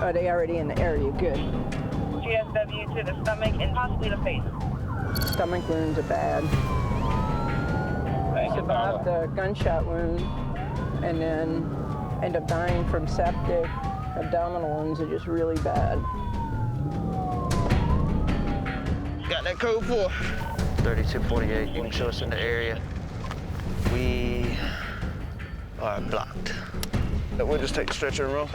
Are they already in the area? Good. GSW to the stomach and possibly the face. Stomach wounds are bad. Survived the gunshot wound and then end up dying from septic. Abdominal wounds are just really bad. Got that code for 3248. You can show us in the area. We are blocked. We'll just take the stretcher and roll.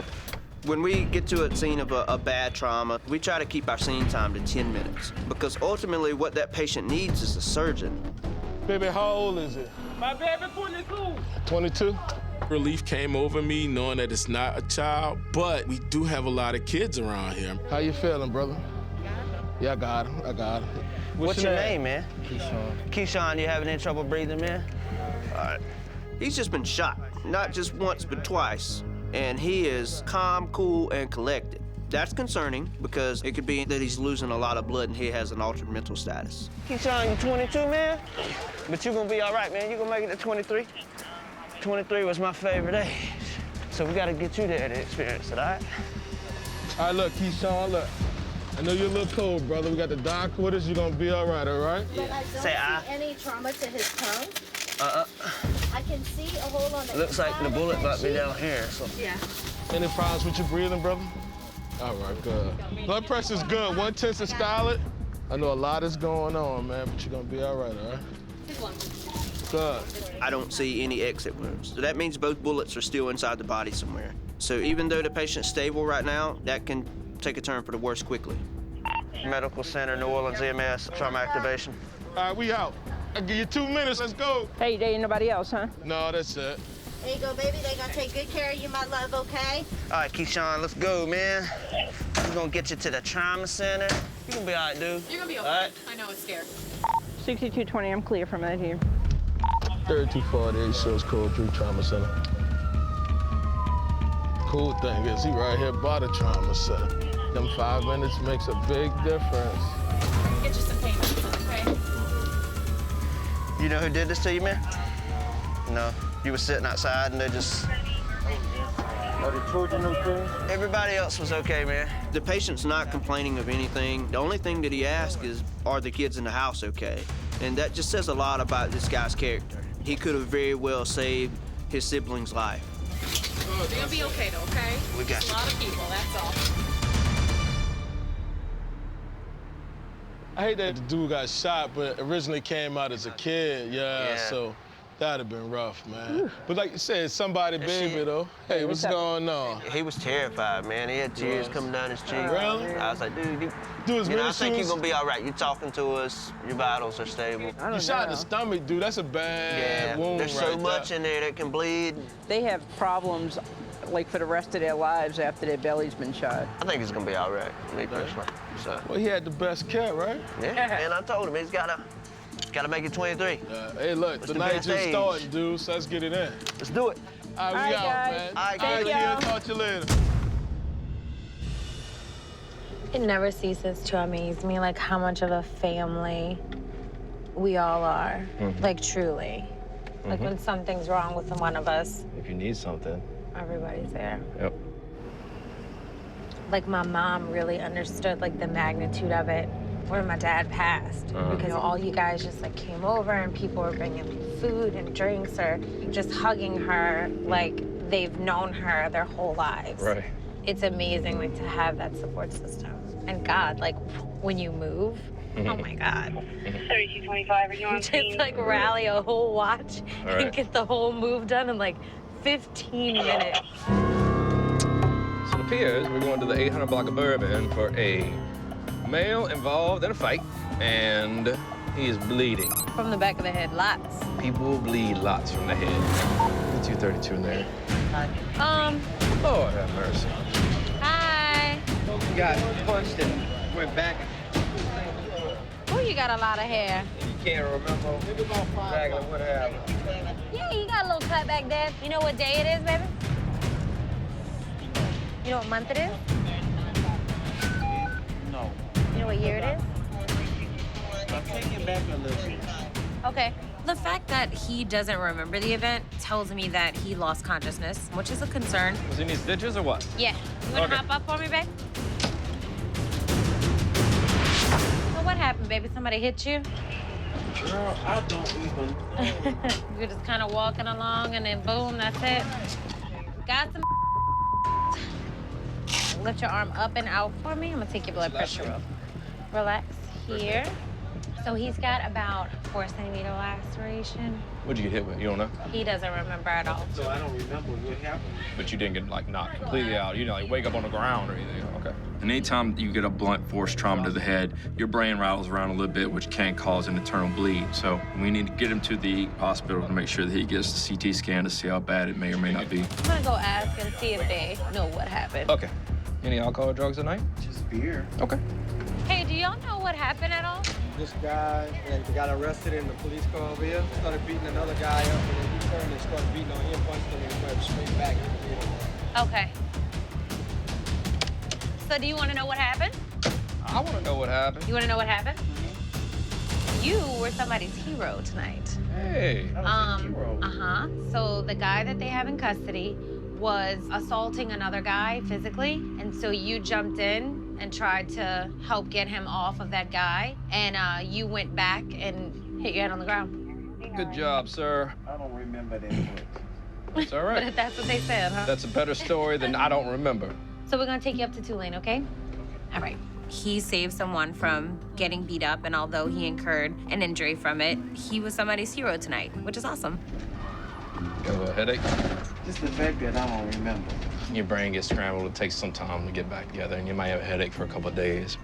When we get to a scene of a bad trauma, we try to keep our scene time to 10 minutes because ultimately what that patient needs is a surgeon. Baby, how old is it? My baby 22. 22? Relief came over me knowing that it's not a child, but we do have a lot of kids around here. How you feeling, brother? Yeah, I got him. What's your name, man? Keyshawn. Keyshawn, you having any trouble breathing, man? All right. He's just been shot, not just once, but twice. And he is calm, cool, and collected. That's concerning because it could be that he's losing a lot of blood and he has an altered mental status. Keyshawn, you 22, man? But you're gonna be all right, man. You're gonna make it to 23. 23 was my favorite age. So we gotta get you there to experience it, all right? All right, look, Keyshawn, look. I know you're a little cold, brother. We got the doc with us. You're gonna be all right, all right? But I don't see any trauma to his tongue. I can see a hole on the Looks like the bullet might be down here, so. Yeah. Any problems with your breathing, brother? All right, good. Blood pressure's good. 110 systolic. I know a lot is going on, man, but you're gonna be all right, all right? Good. I don't see any exit wounds. So that means both bullets are still inside the body somewhere. So even though the patient's stable right now, that can take a turn for the worse quickly. Medical Center, New Orleans EMS, trauma activation. All right, we out. I'll give you 2 minutes. Let's go. Hey, there ain't nobody else, huh? No, that's it. There you go, baby. They're gonna take good care of you, my love, okay? All right, Keyshawn, let's go, man. We're gonna get you to the trauma center. You gonna be all right, dude. You're gonna be okay. All right. I know it's scared. 6220, I'm clear from that here. 3248 shows code 3 trauma center. Cool thing is he right here by the trauma center. Them 5 minutes makes a big difference. Get you some pain medicine, okay? You know who did this to you, man? No. You were sitting outside and they just... Are the children okay? Everybody else was okay, man. The patient's not complaining of anything. The only thing that he asked is, are the kids in the house okay? And that just says a lot about this guy's character. He could have very well saved his sibling's life. You're gonna be okay, though, okay? We got There's you. a lot of people, that's all. I hate that the dude got shot, but originally came out as a kid, yeah. So that'd have been rough, man. But like you said, somebody baby, though. Hey, what's going on? He was terrified, man. He had tears coming down his cheek. Really? I was like, dude, I I think you're gonna be all right. You're talking to us. Your vitals are stable. You shot in the stomach, dude. That's a bad wound There's so right much there. in there that can bleed. They have problems like for the rest of their lives after their belly's been shot. I think he's gonna be all right, me personally. So. Well, he had the best care, right? Yeah, and I told him he's gotta make it 23. Hey, look, It's the the night best just age. started, dude, so let's get it in. Let's do it. All right, we out, man. All right, Thank y'all. Talk to you later. It never ceases to amaze me, like, how much of a family we all are. Like, truly. Like, when something's wrong with one of us, If you need something. everybody's there. Yep. Like, my mom really understood, like, the magnitude of it when my dad passed. Because all you guys just, like, came over and people were bringing food and drinks or just hugging her like they've known her their whole lives. Right. It's amazing, like, to have that support system. And God, like, when you move, oh my God. 3225, are you on Just, like, rally a whole watch and get the whole move done in, like, 15 minutes. So it appears we're going to the 800 block of Bourbon for a male involved in a fight, and he is bleeding. From the back of the head, lots. People bleed lots from the head. 232 in there. Lord have mercy. Hi. You got punched and went back. Oh, you got a lot of hair. You can't remember exactly what happened. Yeah, you got a little cut back there. You know what day it is, baby? You know what month it is? No. You know what year it is? I'm taking back a little bit. Okay. The fact that he doesn't remember the event tells me that he lost consciousness, which is a concern. Was he in these stitches or what? Yeah. You wanna hop up for me, babe? So what happened, baby? Somebody hit you? Girl, I don't even. You're just kind of walking along and then boom, that's it. Got some. Lift your arm up and out for me. I'm gonna take your blood pressure up. Relax here. So he's got about 4-centimeter laceration. What'd you get hit with? You don't know? He doesn't remember at all. So I don't remember what happened. But you didn't get like knocked completely out. You didn't like wake up on the ground or anything. Okay. And anytime you get a blunt force trauma to the head, your brain rattles around a little bit, which can cause an internal bleed. So we need to get him to the hospital to make sure that he gets the CT scan to see how bad it may or may not be. I'm gonna go ask and see if they know what happened. Okay. Any alcohol or drugs tonight? Just beer. Okay. Hey, do y'all know what happened at all? This guy got arrested in the police car over here, started beating another guy up, and then he turned and started beating on him, punched him, and he went straight back into the vehicle. Okay. So do you want to know what happened? I want to know what happened. You want to know what happened? You were somebody's hero tonight. Hey. Uh-huh. So the guy that they have in custody was assaulting another guy physically, and so you jumped in and tried to help get him off of that guy, and you went back and hit your head on the ground. Good job, sir. I don't remember that much. It's all right. But that's what they said, huh? That's a better story than I don't remember. So we're gonna take you up to Tulane, okay? All right. He saved someone from getting beat up, and although he incurred an injury from it, he was somebody's hero tonight, which is awesome. You have a headache? Just the fact that I don't remember. Your brain gets scrambled. It takes some time to get back together, and you might have a headache for a couple of days.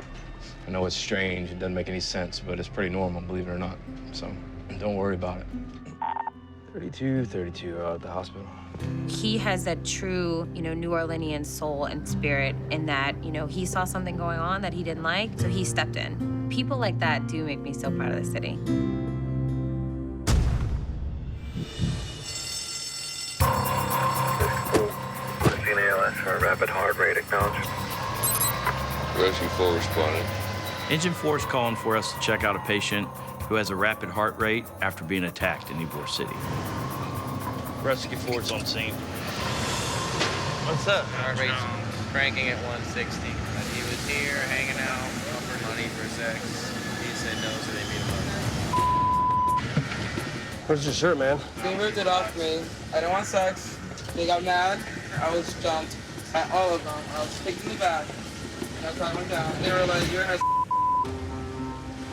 I know it's strange. It doesn't make any sense, but it's pretty normal, believe it or not. So don't worry about it. 32 out at the hospital. He has that true, New Orleanian soul and spirit in that, he saw something going on that he didn't like, so he stepped in. People like that do make me so proud of the city. Rapid heart rate acknowledged. Rescue 4 responding. Engine 4 is calling for us to check out a patient who has a rapid heart rate after being attacked in Ybor City. Rescue 4 is on scene. What's up? Heart rate's cranking at 160. He was here hanging out, offering money for sex. He said no, so they beat him up. Where's your shirt, man? They ripped it off me. I didn't want sex. They got mad. I was jumped at all of them. I was kicked in the back. That's how I went down. They were like, you're a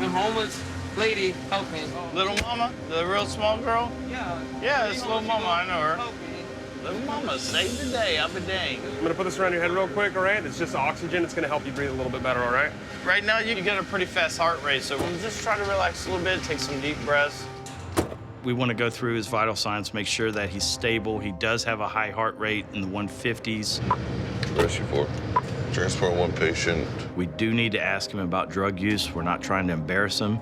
homeless lady, help me. Little Mama? The real small girl? Yeah. Yeah, it's Little Mama, I know her. Little Mama, save the day, I'll be dang. I'm gonna put this around your head real quick, all right? It's just oxygen. It's gonna help you breathe a little bit better, all right? Right now, you get a pretty fast heart rate, so we'll just try to relax a little bit, take some deep breaths. We want to go through his vital signs, make sure that he's stable. He does have a high heart rate in the 150s. Rescue 4. Transport 1 patient. We do need to ask him about drug use. We're not trying to embarrass him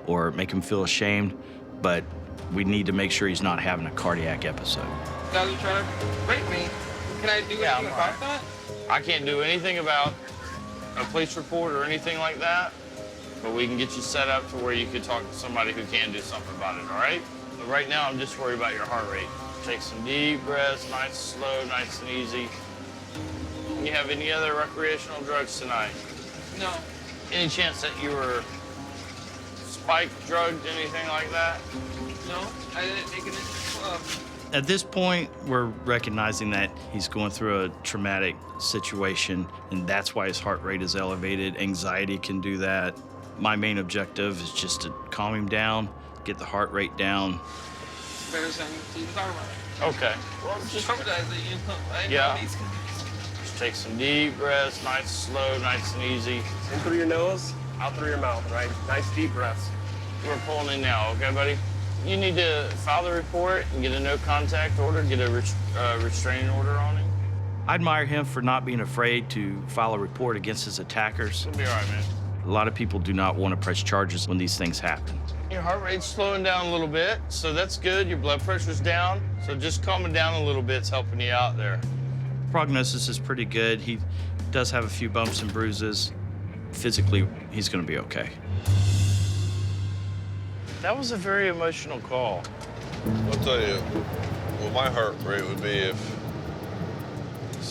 or make him feel ashamed, but we need to make sure he's not having a cardiac episode. You guys are trying to rape me. Can I do anything about that? I can't do anything about a police report or anything like that, but we can get you set up to where you could talk to somebody who can do something about it, all right? But right now, I'm just worried about your heart rate. Take some deep breaths, nice and slow, nice and easy. You have any other recreational drugs tonight? No. Any chance that you were spiked, drugged, anything like that? No, I didn't take it into the club. At this point, we're recognizing that he's going through a traumatic situation, and that's why his heart rate is elevated. Anxiety can do that. My main objective is just to calm him down, get the heart rate down. It's embarrassing to even talk about it. Okay. Well, just traumatizing, you know. I yeah. know these Just take some deep breaths, nice and slow, nice and easy. In through your nose, out through your mouth, right? Nice deep breaths. We're pulling in now, okay, buddy? You need to file the report and get a no contact order, get a restraining order on him. I admire him for not being afraid to file a report against his attackers. It'll be all right, man. A lot of people do not want to press charges when these things happen. Your heart rate's slowing down a little bit, so that's good. Your blood pressure's down, so just calming down a little bit's helping you out there. Prognosis is pretty good. He does have a few bumps and bruises. Physically, he's going to be okay. That was a very emotional call. I'll tell you what my heart rate would be if...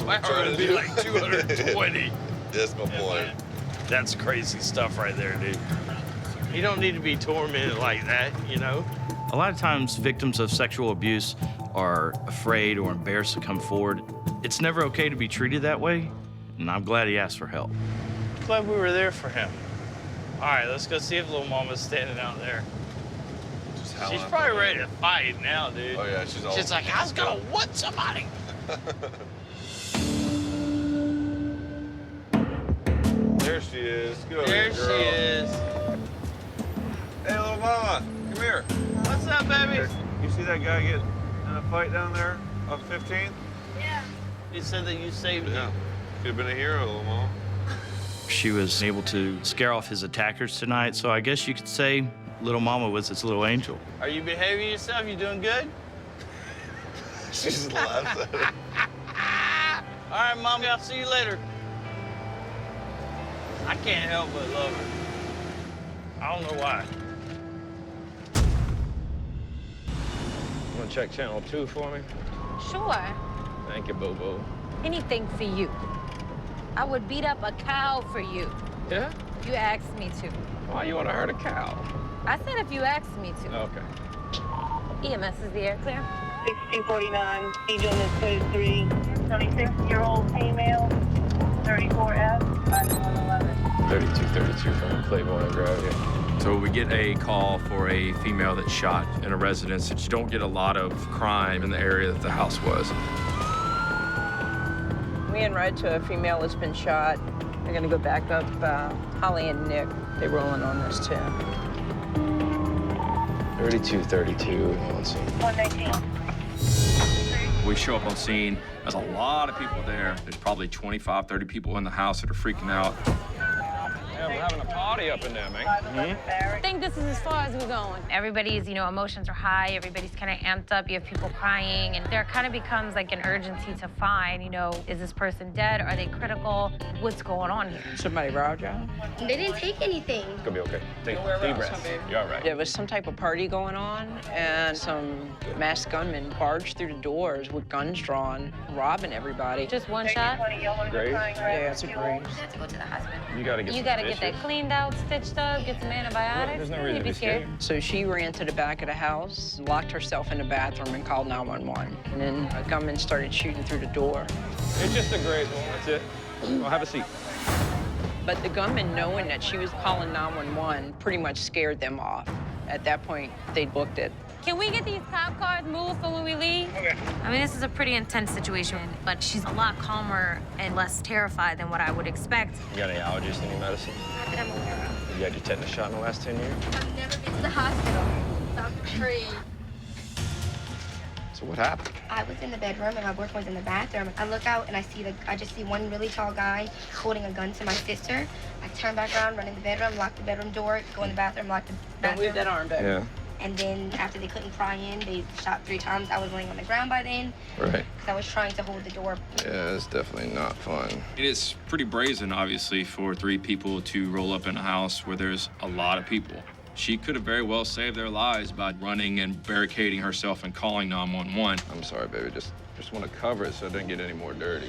My heart would be like 220. That's my point. That's crazy stuff right there, dude. You don't need to be tormented like that, you know? A lot of times, victims of sexual abuse are afraid or embarrassed to come forward. It's never okay to be treated that way, and I'm glad he asked for help. Glad we were there for him. All right, let's go see if little mama's standing out there. She's probably ready to fight now, dude. Oh, yeah, she's all... She's like, I was gonna whoop somebody. There she is. Good There girl. she is. Hey, little mama, come here. What's up, baby? You see that guy get in a fight down there on 15th? Yeah. You said that you saved him. Could have been a hero, little mama. She was able to scare off his attackers tonight, so I guess you could say little mama was his little angel. Are you behaving yourself? You doing good? She just laughs at it. All right, Mommy, I'll see you later. I can't help but love her. I don't know why. You want to check channel 2 for me? Sure. Thank you, Bobo. Anything for you. I would beat up a cow for you. Yeah? You asked me to. Why you want to hurt a cow? I said if you asked me to. Okay. EMS is the air clear. 6249, agent is code 3, 76-year-old female, 34F, 5111. 3232 from Claiborne and Grove, yeah. So we get a call for a female that's shot in a residence. You don't get a lot of crime in the area that the house was. We en route to a female that's been shot. They're gonna go back up Holly and Nick. They're rolling on this too. 3232, let's see. 119. We show up on scene. There's a lot of people there. There's probably 25, 30 people in the house that are freaking out. Yeah, we're having a party up in there, man. I think this is as far as we're going. Everybody's, emotions are high. Everybody's kind of amped up. You have people crying. And there kind of becomes like an urgency to find, is this person dead? Are they critical? What's going on here? Somebody robbed you? They didn't take anything. It's gonna be okay. Deep breaths. You're all right. There was some type of party going on, and some masked gunmen barged through the doors with guns drawn, robbing everybody. Just one shot? Graves? Yeah, it's a Graves. You have to go to the hospital. You gotta get That cleaned out, stitched up, get some antibiotics. There's no You reason need to be be scared. So she ran to the back of the house, locked herself in the bathroom, and called 911. And then a gunman started shooting through the door. It's just a great one, that's it. Well, have a seat. But the gunman, knowing that she was calling 911, pretty much scared them off. At that point, they booked it. Can we get these cop cars moved for when we leave? Okay. I mean, this is a pretty intense situation, but she's a lot calmer and less terrified than what I would expect. You got any allergies to any medicine? Not that I'm aware of. You had your tetanus shot in the last 10 years? I've never been to the hospital. Dr. Tree. So what happened? I was in the bedroom and my boyfriend was in the bathroom. I look out and I just see one really tall guy holding a gun to my sister. I turn back around, run in the bedroom, lock the bedroom door, go in the bathroom, lock the bathroom. Don't move that arm back. Yeah. And then after they couldn't pry in, they shot 3 times. I was laying on the ground by then. Right. Because I was trying to hold the door. Yeah, it's definitely not fun. It is pretty brazen, obviously, for 3 people to roll up in a house where there's a lot of people. She could have very well saved their lives by running and barricading herself and calling 911. I'm sorry, baby. Just want to cover it so it doesn't get any more dirty,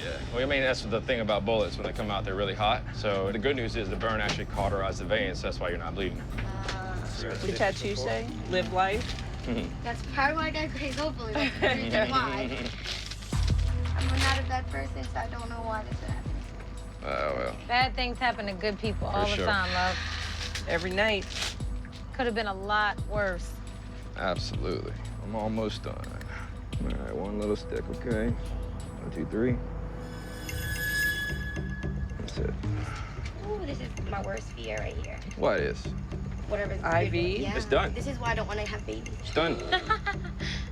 Yeah. Well, I mean, that's the thing about bullets. When they come out, they're really hot. So the good news is the burn actually cauterized the veins. That's why you're not bleeding. What's your tattoo say? Live life? That's probably why I got great hopefully. That's the reason why. I'm not a bad person, so I don't know why this is happening. Well. Bad things happen to good people all the time, love. Every night. Could have been a lot worse. Absolutely. I'm almost done. All right, one little stick, okay? 1, 2, 3. That's it. Ooh, this is my worst fear right here. What is? Whatever's IV? Yeah. It's done. This is why I don't want to have babies. It's done.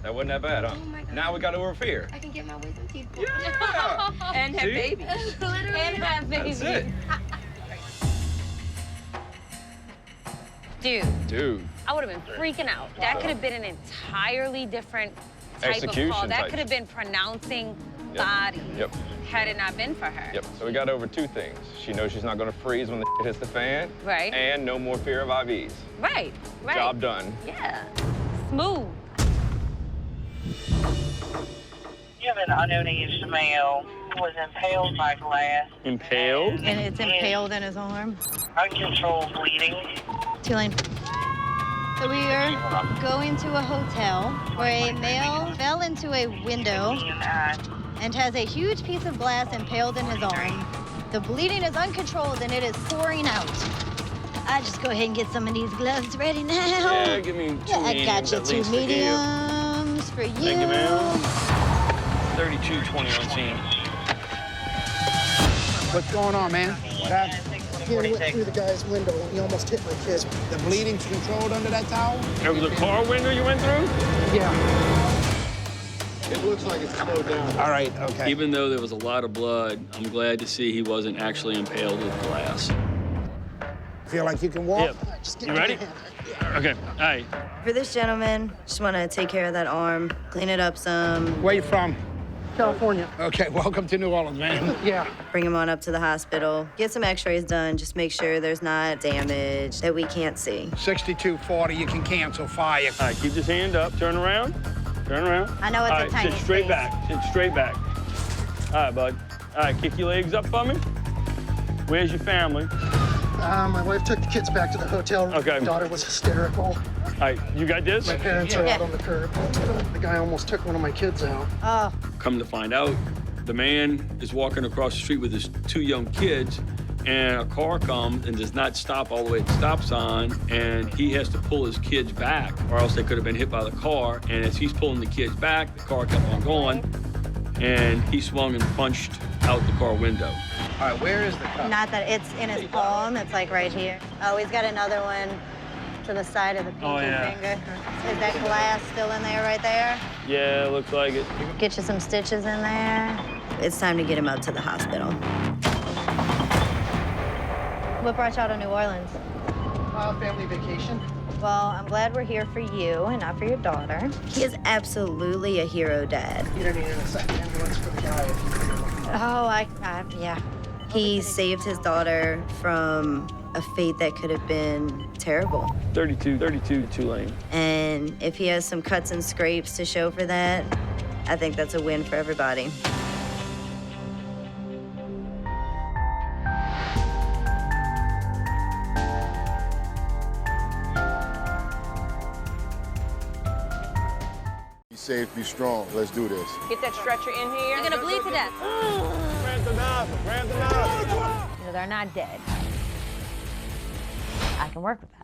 That wasn't that bad, huh? Oh my God. Now we got over fear. I can get my wisdom teeth. Yeah! And have See? babies. Literally. And have babies. That's it. Dude, I would have been freaking out. That could have been an entirely different type of Execution call. That type. could have been pronouncing bodies. Yep. had it not been for her. Yep, so we got over 2 things. She knows she's not gonna freeze when the hits the fan. Right. And no more fear of IVs. Right, right. Job done. Yeah, smooth. You have an unknown age male who was impaled by glass. Impaled? And it's impaled in his arm. Uncontrolled bleeding. Tulane. So we are going to a hotel where a male fell into a window and has a huge piece of glass impaled in his arm. The bleeding is uncontrolled and it is pouring out. I just go ahead and get some of these gloves ready now. Yeah, give me 2 I mediums got you at 2 least to give. mediums for you. Thank you, ma'am. 32-20 on team. What's going on, man? What happened? He went through the guy's window and he almost hit my kid. The bleeding's controlled under that towel? It was a car window you went through? Yeah. It looks like it's slowed down. All right, okay. Even though there was a lot of blood, I'm glad to see he wasn't actually impaled with glass. Feel like you can walk? Yep. You ready? Okay, all right. For this gentleman, just want to take care of that arm, clean it up some. Where you from? California. Okay, welcome to New Orleans, man. Yeah. Bring him on up to the hospital. Get some x-rays done. Just make sure there's not damage that we can't see. 6240, you can cancel fire. All right, keep this hand up. Turn around. Turn around. I know it's all a right, tiny sit straight space. back. Sit straight back. All right, bud. All right, kick your legs up for me. Where's your family? My wife took the kids back to the hotel. Okay. My daughter was hysterical. All right, you got this? My parents are out on the curb. The guy almost took one of my kids out. Oh. Come to find out, the man is walking across the street with his 2 young kids, and a car comes and does not stop all the way at the stop sign, and he has to pull his kids back, or else they could have been hit by the car. And as he's pulling the kids back, the car kept on going, and he swung and punched out the car window. All right, where is the cup? Not that it's in his palm, it's like right here. Oh, he's got another one to the side of the pinky finger. Is that glass still in there right there? Yeah, looks like it. Get you some stitches in there. It's time to get him up to the hospital. What brought y'all to New Orleans? Family vacation. Well, I'm glad we're here for you and not for your daughter. He is absolutely a hero dad. You don't need a second ambulance for the guy. Oh, yeah. He saved his daughter from a fate that could have been terrible. 32 Tulane. And if he has some cuts and scrapes to show for that, I think that's a win for everybody. Be safe, be strong. Let's do this. Get that stretcher in here. You're gonna bleed to death. Grab the knife, grab the knife. They're not dead. I can work with them.